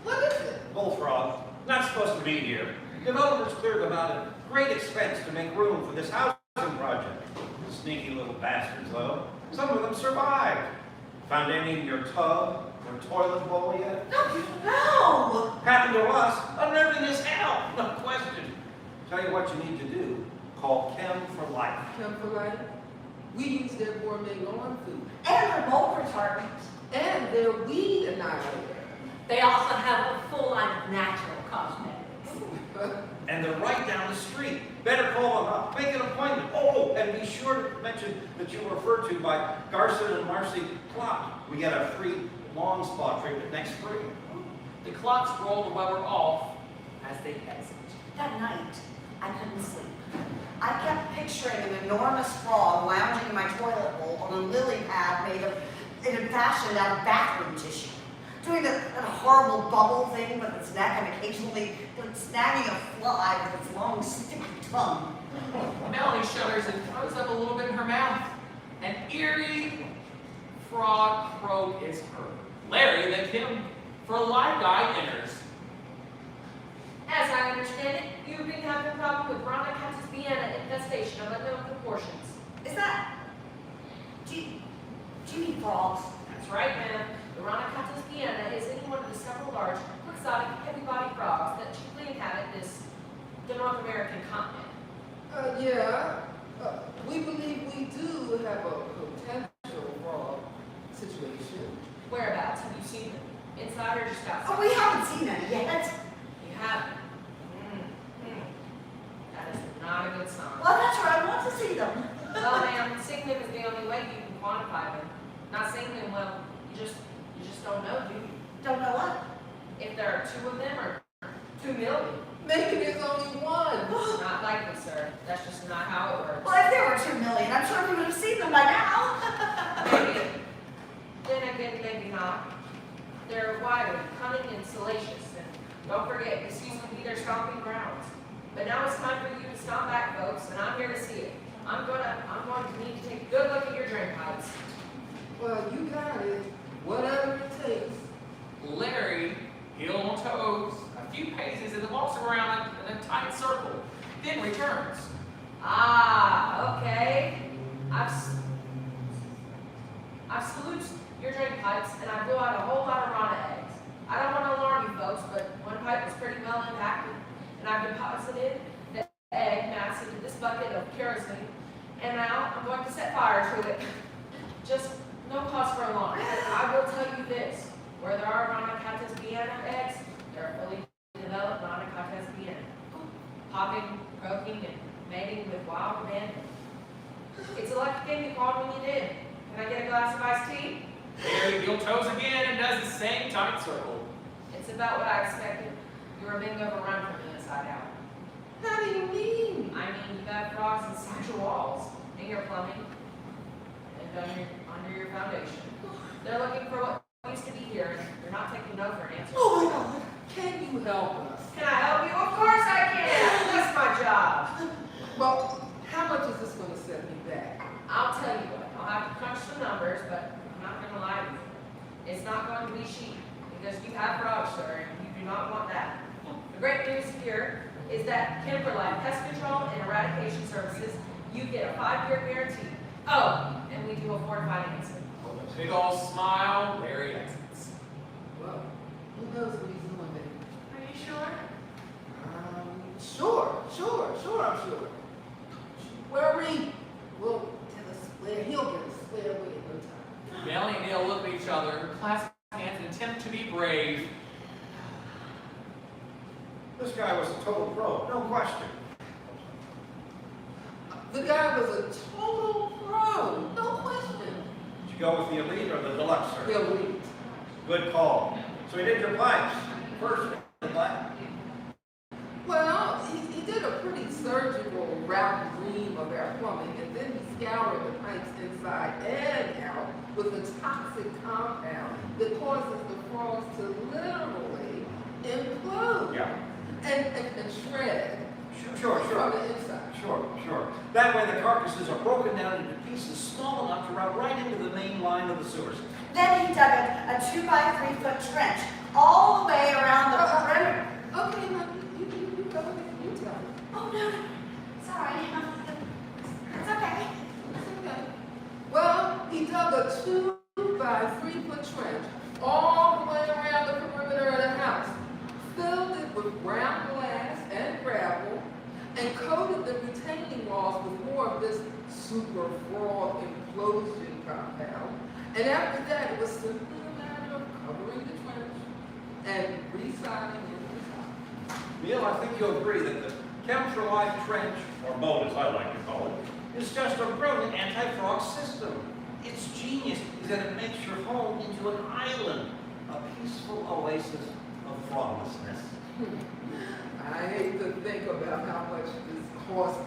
What is it? Bullfrog. Not supposed to be here. Developers cleared them out at great expense to make room for this housing project. Sneaky little bastards, though. Some of them survived. Found any in your tub or toilet bowl yet? No! Happened to us. Unnerving as hell. No question. Tell you what you need to do. Call Chem for Life. Come for life. We use their gourmet lawn food. And their mold retardant. And their weed annihilator. They also have a full line of natural cosmetics. And they're right down the street. Better call them up. Make an appointment. Oh, and be sure to mention that you were referred to by Garson and Marcy Clock. We get a free lawn spa treatment next spring. The clocks roll the Weber off as they exit. That night, I couldn't sleep. I kept picturing an enormous frog lounging in my toilet bowl on a lily pad made of, and fashioned out of bathroom tissue. Doing that horrible bubble thing with its neck and occasionally snagging a fly with its long, sticky tongue. Melanie shudders and throws up a little bit in her mouth. An eerie frog croak is heard. Larry, the Kim for a live guy, enters. As I understand it, you've been having a problem with Rhonda Catus Vienna infestation of unknown proportions. Is that... Do you mean frogs? That's right, ma'am. The Rhonda Catus Vienna is any one of the several large, quixotic, heavy-bodied frogs that chiefly inhabit the North American continent. Yeah. We believe we do have a potential frog situation. Whereabouts? Have you seen them? Inside or just outside? Oh, we haven't seen any yet. You haven't? That is not a good sign. Well, that's right. I want to see them. Well, ma'am, seeing them is the only way you can quantify them. Not seeing them, well, you just don't know, do you? Don't know what. If there are 2 of them or 2 million. Maybe there's only one. Not likely, sir. That's just not how it works. Well, if there were 2 million, I'm sure we would have seen them by now. Maybe. Then again, maybe not. They're wiry, cunning, and salacious. And don't forget, this used to be their stomping grounds. But now it's time for you to stomp back, folks, and I'm here to see it. I'm going to need to take a good look at your drain pipes. Well, you got it. Whatever it takes. Larry, heel on toes, a few paces, and then walks around in a tight circle, then returns. Ah, okay. I've saluted your drain pipes, and I blew out a whole lot of Rana eggs. I don't want to alarm you folks, but one pipe was pretty well impacted, and I've deposited the egg mass into this bucket of kerosene, and now I'm going to set fire to it. Just no cause for alarm. I will tell you this, where there are Rana Catus Vienna eggs, there are fully developed non-contest bien. Popping, croaking, and mating with wild abandon. It's a lucky thing you called when you did. Can I get a glass of iced tea? Mary heel toes again and does the same tight circle. It's about what I expected. You were being overrun from the inside out. How do you mean? I mean, you got frogs inside your walls, in your plumbing, and under your foundation. They're looking for what used to be here, and you're not taking no for an answer. Oh my God, can you help us? Can I help you? Of course I can. That's my job. Well, how much is this gonna set me back? I'll tell you what. I'll have to crunch some numbers, but I'm not going to lie to you. It's not going to be cheap because you have frogs, sir, and you do not want that. The great news here is that Kimberlite Pest Control and Eradication Services, you get a 5-year guarantee. Oh, and we do afford financing. With a big old smile, Larry exits. Well, who knows what he's doing, baby? Are you sure? Sure, I'm sure. Worry, we'll get a square, he'll get a square away in no time. Melanie and Neil look at each other, clasp hands, and attempt to be brave. This guy was a total pro, no question. The guy was a total pro, no question. Did you go with the elite or the deluxe, sir? The elite. Good call. So he did your pipes first, didn't I? Well, he did a pretty surgical route ream of our plumbing, and then he scoured the pipes inside and out with a toxic compound that causes the frogs to literally implode and shred Sure. from the inside. Sure. That way the carcasses are broken down into pieces small enough to run right into the main line of the sewer system. Then he dug a 2-by-3-foot trench all the way around the perimeter. Okay, now you go ahead, you tell me. Oh, no. Sorry. It's okay. It's okay. Well, he dug a 2-by-3-foot trench all the way around the perimeter of the house, filled it with ground glass and gravel, and coated the retaining walls with more of this super frog implosion compound. And after that, it was simply a matter of covering the trench and residing it on top. Neil, I think you'll agree that the Chemtralife trench, or mold as I like to call it, is just a brilliant anti-frog system. Its genius is that it makes your home into an island, a peaceful oasis of froglessness. I hate to think about how much this costs us,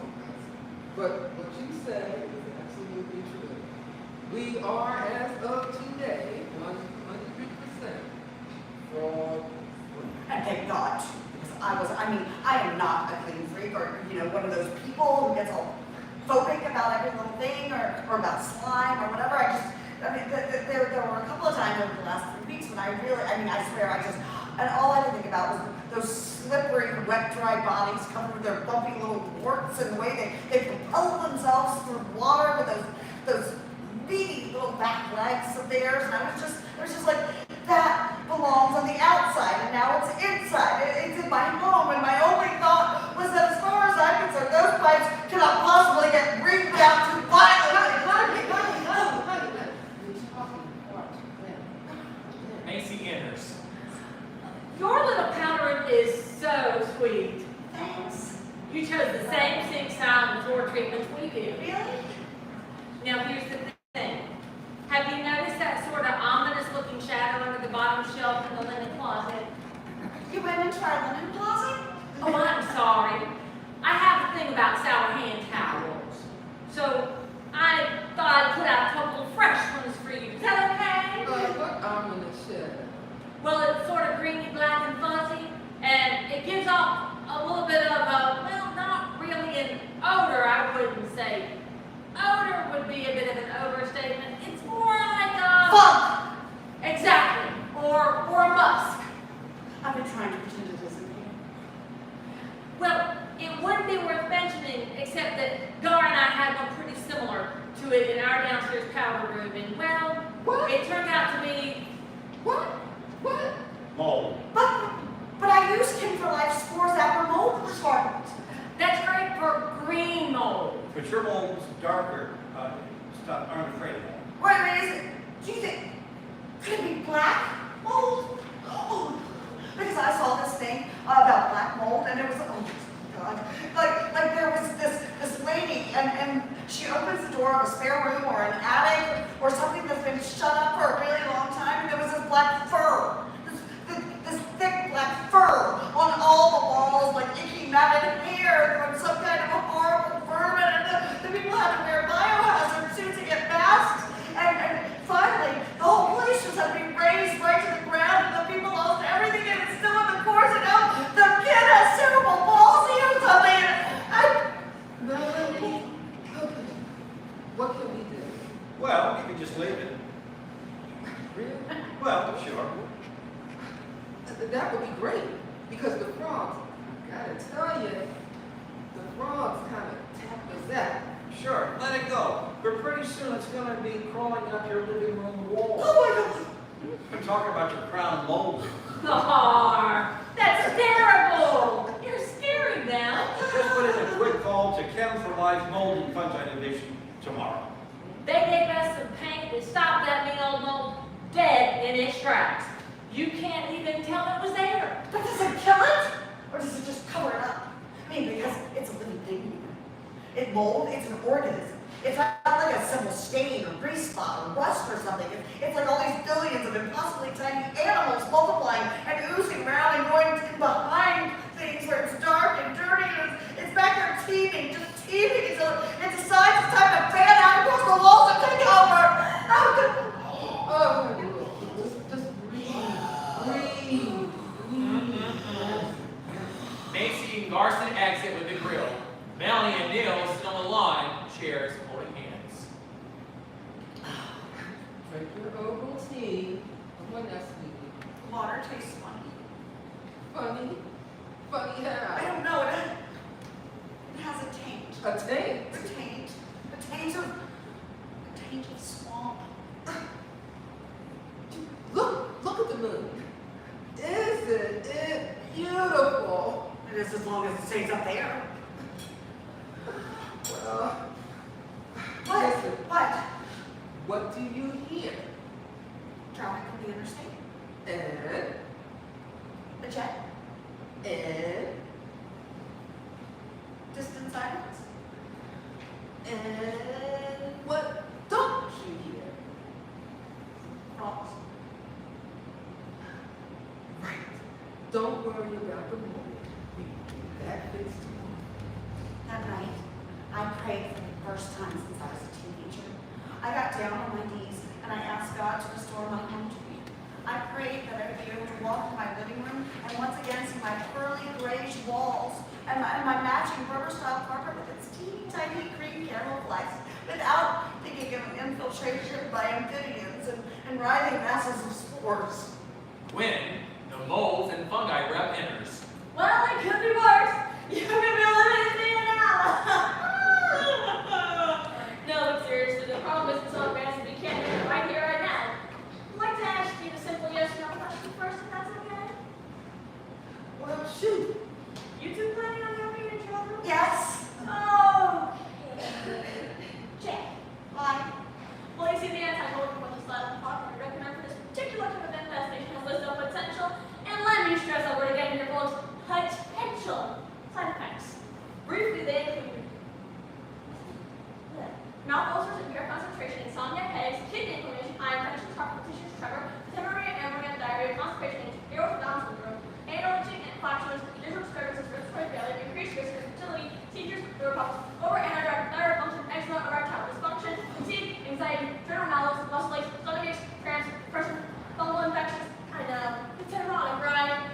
but what you say is absolutely true. We are, as of today, 100% frog free. And thank God, because I am not a clean freak or, one of those people who gets all phobic about every little thing or about slime or whatever. There were a couple of times over the last 3 weeks when I swear and all I could think about was those slippery, wet, dry bodies covered with their bumpy little warts and the way they propel themselves through water with those beady little back legs of theirs. And it was just like, that belongs on the outside and now it's inside. It's in my home, and my only thought was that as far as I'm concerned, those pipes cannot possibly get reamed out too violently. Honey, you're talking far too fast. Macy enters. Your little powder is so sweet. Thanks. You chose the same sink style and floor treatments we do. Really? Now here's the thing. Have you noticed that sort of ominous looking shadow under the bottom shelf in the linen closet? You went into our linen closet? Oh, I'm sorry. I have a thing about sour hand towels. So I thought I'd put out a couple of fresh ones for you. Is that okay? What ominous shadow? Well, it's sort of greeny, black, and fuzzy, and it gives off a little bit of a, well, not really an odor, I wouldn't say. Odor would be a bit of an overstatement. It's more like a... Funk! Exactly. Or a musk. I've been trying to pretend it isn't here. Well, it wouldn't be worth mentioning, except that Gar and I had one pretty similar to it in our downstairs powder room, and well, What? it turned out to be... What? Mold. But I used him for life spores after mold retardant. That's great for green mold. But your mold was darker. Aren't afraid of that. Wait, is it? Do you think? Could it be black mold? Oh, because I saw this thing about Really? Well, sure. That would be great, because the frogs, I gotta tell you, the frogs kind of tap us out. Sure, let it go. But pretty soon it's going to be crawling up your living room wall. Oh I'm talking about your crown mold. Oh, that's terrible. You're scaring them. Just put in a quick call to Chem for Life Mold and Fungi Division tomorrow. They gave us some paint to stop that mean old mold dead in its tracks. You can't even tell it was there. But does it kill it? Or does it just cover it up? I mean, because it's a living thing. It mold, it's an organism. It's not like a simple stain or grease spot or rust or something. It's like all these billions of impossibly tiny animals multiplying and oozing around and going behind things where it's dark and dirty and it's back there teeming, just teeming until it decides it's time to fan out across the walls and take over. Oh, look, just breathe. Macy and Garson exit with the grill. Melanie and Neil sit on the line, chairs holding hands. Drink your herbal tea. When that's sweet. Water tastes funny. Funny? Funny I how? don't know. It has a taint. A taint. A taint. A taint of swamp. Look at the moon. Isn't it beautiful? It is as long as it stays up there. Well, What? listen, What? what do you hear? Traffic on the interstate. And, A jet. and, Distant silence. and what don't you hear? Frogs. Right. Don't worry about the moon. We can get that fixed tomorrow. That night, I prayed for the first time since I was a teenager. I got down on my knees and I asked God to restore my home to me. I prayed that I would be able to walk in my living room and once again see my pearly grayish walls and my matching rubber style carpet with its teeny tiny green caramel flecks without thinking of infiltration by amphibians and writhing masses of spores. When the molds and fungi rep enters. Well, it could be worse. You could be eliminated me now. No, but seriously, the problem isn't so advanced that we can't do it right here, right now. I'd like to ask you the simple yes or no question first, if that's okay. Well, shoot. You two planning on having each other? Yes. Okay. Check. Why? Well, you see, the anti-bulletin was a slide on the bottom. We recommend for this particular type of infestation has listed of potential, and let me stress that word again here, folks, potential side effects. Briefly, they include mouth ulcers, impaired concentration, insomnia, headaches, kidney inflammation, eye infections, heart palpitations, tremor, temporary anemia, diarrhea, constipation, aortic Down syndrome, anal itching and flatulence, visual disturbances, respiratory failure, increased risk of fertility, seizures, liver problems, over-anhydride, thyroid function, eczema, erectile dysfunction, fatigue, anxiety, adrenal malus, muscle aches, stomach aches, cramps, depression, fungal infections, I know, it's ironic, right?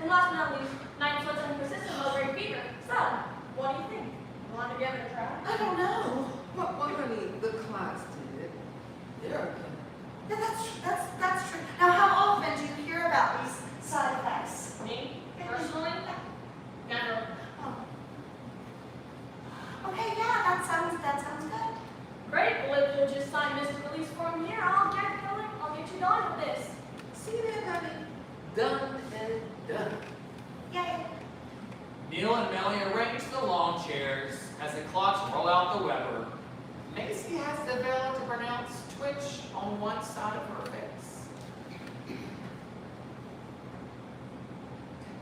And last but not least, night sweats and persistent low-grade fever. So, what do you think? Want to give it a try? I don't know. Well, honey, the class did. They're okay. Yeah, that's true. Now, how often do you hear about these side effects? Me, personally, never. Oh. Okay, yeah, that sounds good. Great, well, if you'll just sign this release form here, I'll get going. I'll get you done with this. See that, honey? Done and done. Yay. Neil and Melanie arrange the lawn chairs as the clocks roll out the Weber. Macy has developed a pronounced twitch on one side of her face.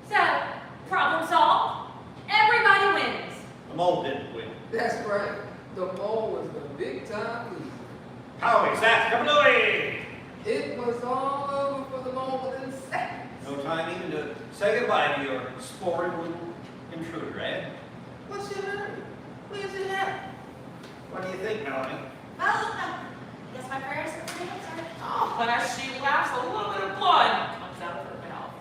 So, problem solved. Everybody wins. The mold didn't win. That's right. The mole was the big time loser. How is that? Come away! It was all over for the mole within seconds. No time even to say goodbye to your spory little intruder, eh? What's your hurry? Where's it at? What do you think, Melanie? Well, I guess my prayers are pretty answered. Oh, and as she laughs, a little bit of blood comes out of her mouth.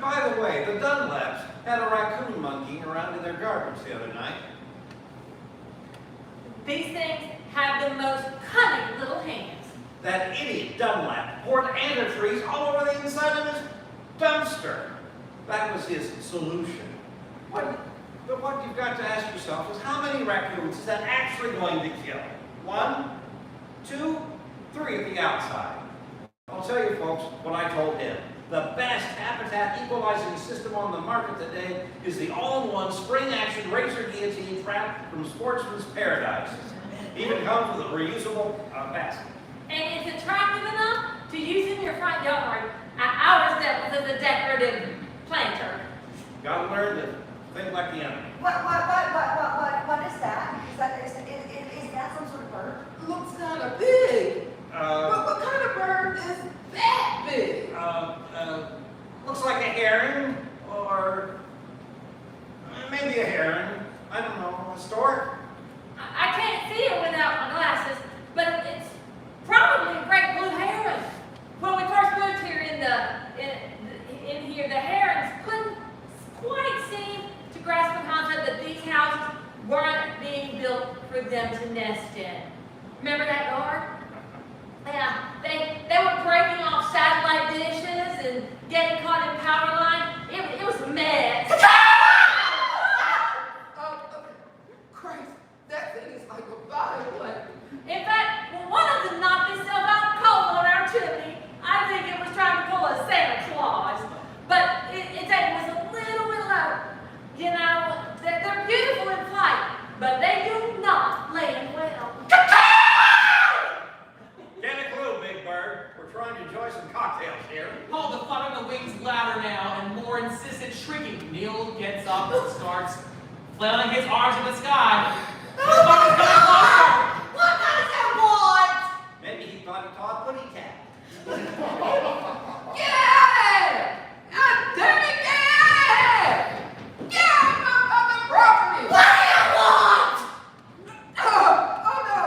By the way, the Dunlaps had a raccoon monkeying around in their garbage the other night. These things have the most cunning little hands. that idiot Dunlap poured antifreeze all over the inside of his dumpster. That was his solution. But what you've got to ask yourself is how many raccoons is that actually going to kill? 1, 2, 3 at the outside. I'll tell you folks what I told him. The best habitat equalizing system on the market today is the all-in-one spring-action razor guillotine trap from Sportsman's Paradise. Even comes with a reusable basket. And it's attractive enough to use in your front yard as a decorative planter. Gotta learn to think like the enemy. What is that? Is that some sort of bird? Looks kind of big. What kind of bird is that big? Looks like a heron, or maybe a heron. I don't know, a stork? I can't see it without my glasses, but it's probably a great blue heron. When we first moved here in here, the herons couldn't quite seem to grasp the concept that these houses weren't being built for them to nest in. Remember that guard? Yeah, they were breaking off satellite dishes and getting caught in power line. It was a mess. Christ, that thing is like a violin. In fact, one of them knocked itself out cold on our chimney. I think it was trying to pull a Santa Claus. But its aim was a little bit low. You know, they're beautiful in flight, but they do not land well. Get a clue, Big Bird. We're trying to enjoy some cocktails here. Hold the fluttering the wings louder now and more insistent shrieking. Neil gets up and starts flailing his arms in the sky. His butt is getting closer. What does it want? Maybe he thought he caught a putty cat. Yeah! God damn it, yeah! Yeah, I'm the property! What do you want? Oh no!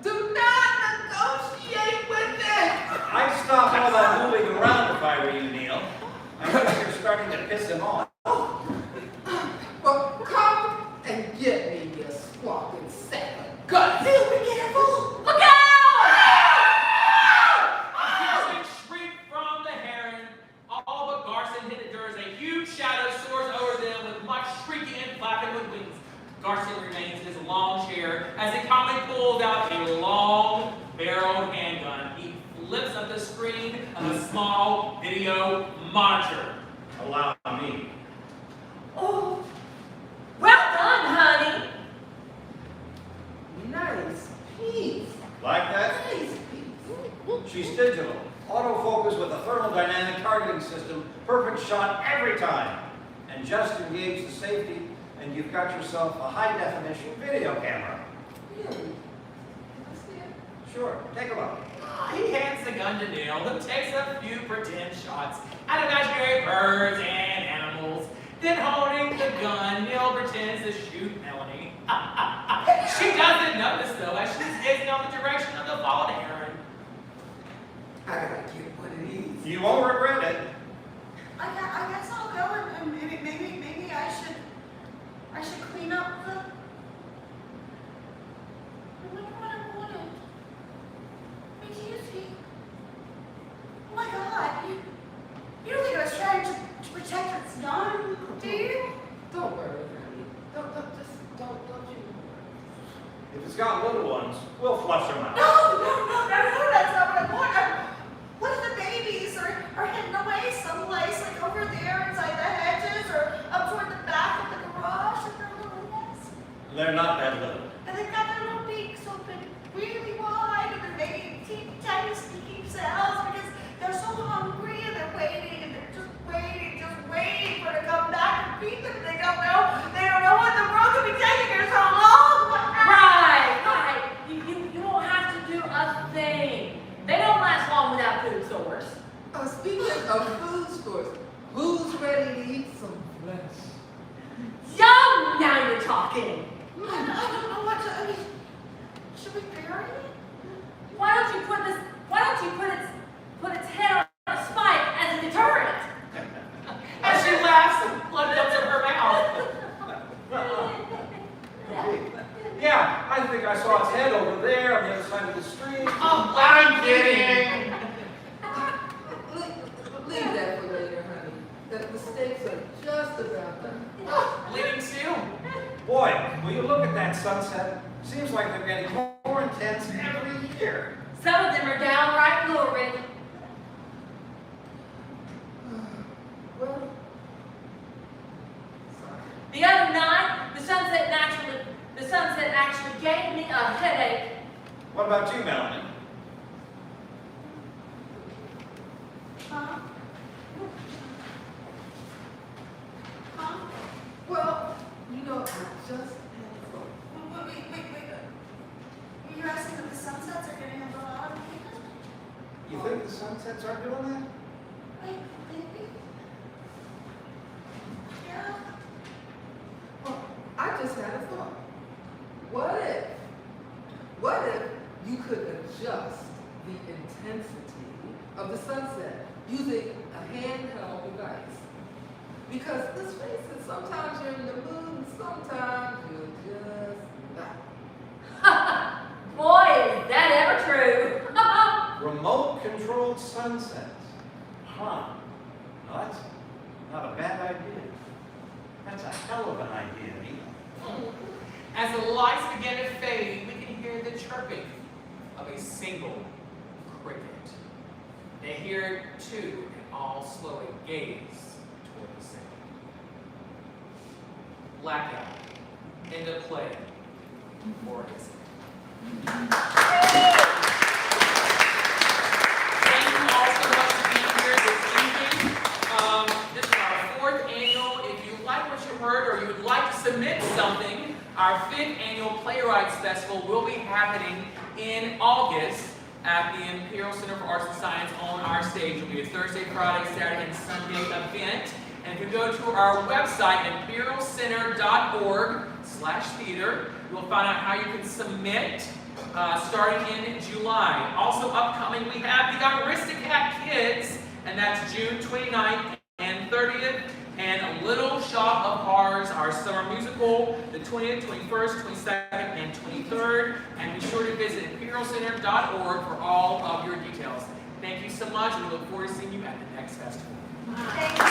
Do not negotiate with it! I'd stop all that moving around if I were you, Neil. I think you're starting to piss him off. Well, come and get me, you squawking sack of guts! Neil, be careful. Look out! A piercing shriek from the heron. All but Garson hit it as a huge shadow soars over them with much shrieking and flapping with wings. Garson remains in his long chair as he calmly pulls out a long-barreled handgun. He flips up the screen of a small video monitor. Allow me. Oh, well done, honey. Nice piece. Like that? Nice piece. She's digital. Autofocus with a thermodynamic targeting system. Perfect shot every time. And just engage the safety, and you've got yourself a high-definition video camera. Really? Let's see it. Sure, take a look. He hands the gun to Neil, who takes a few pretend shots at imaginary birds and animals. Then holding the gun, Neil pretends to shoot Melanie. She doesn't notice though, as she's gazing on the direction of the fallen heron. I gotta get one of these. You won't regret it. I guess I'll go and maybe I should clean up the. I wonder what I wanted. Wait, do you think? Oh my God! You don't think I was trying to protect its young? Do you? Don't worry, honey. Don't you worry. If it's got little ones, we'll flush them out. No, that's not what I want. What if the babies are hidden away someplace, like over there inside the hedges or up toward the back of the garage with their little necks? They're not that little. And they've got their little beaks open really wide and they're making teeny tiny squeaky sounds because they're so hungry and they're waiting and they're just waiting for it to come back and feed them. They don't know what the world could be taking here so long. Right. You won't have to do a thing. They don't last long without food stores. Speaking of food stores, who's ready to eat some flesh? Yum! Now you're talking. I don't know what to. I mean, should we bury it? Why don't you put its head on a spike as a deterrent? As she laughs and blood comes from her mouth. Yeah, I think I saw its head over there on the other side of the street. Oh, I'm kidding. Sunset seems like they're getting more intense every year. Some of them are downright lurid. Well, sorry. The other night, the sunset actually gave me a headache. What about you, Melanie? Huh? Huh? Well, you know, I just had thought. Wait. You're asking if the sunsets are getting a little out of hand? You think the sunsets are doing that? Wait, maybe? Yeah. Well, I just had a thought. What if you could adjust the intensity of the sunset using a handheld device? Because let's face it, sometimes you're in the mood and sometimes you're just not. Boy, is that ever true. Remote controlled sunsets. Huh. Now that's not a bad idea. That's a hell of an idea, Nina. As the lights begin to fade, we can hear the chirping of a single cricket. They hear it too, and all slowly gaze toward the center. Blackout. End of play. Or is it? Thank you all so much for being here this evening. This is our 4th annual. If you like what you heard or you would like to submit something, our 5th annual Playwrights Festival will be happening in August at the Imperial Center for Arts and Science on our stage. It will be a Thursday, Friday, Saturday, and Sunday event. And if you go to our website, imperialcenter.org/theater, you'll find out how you can submit starting in July. Also upcoming, we have the Aristocat Kids, and that's June 29th and 30th. And Little Shop of Horrors, our summer musical, the 20th, 21st, 22nd, and 23rd. And be sure to visit imperialcenter.org for all of your details. Thank you so much, and we look forward to seeing you at the next festival. Thank you.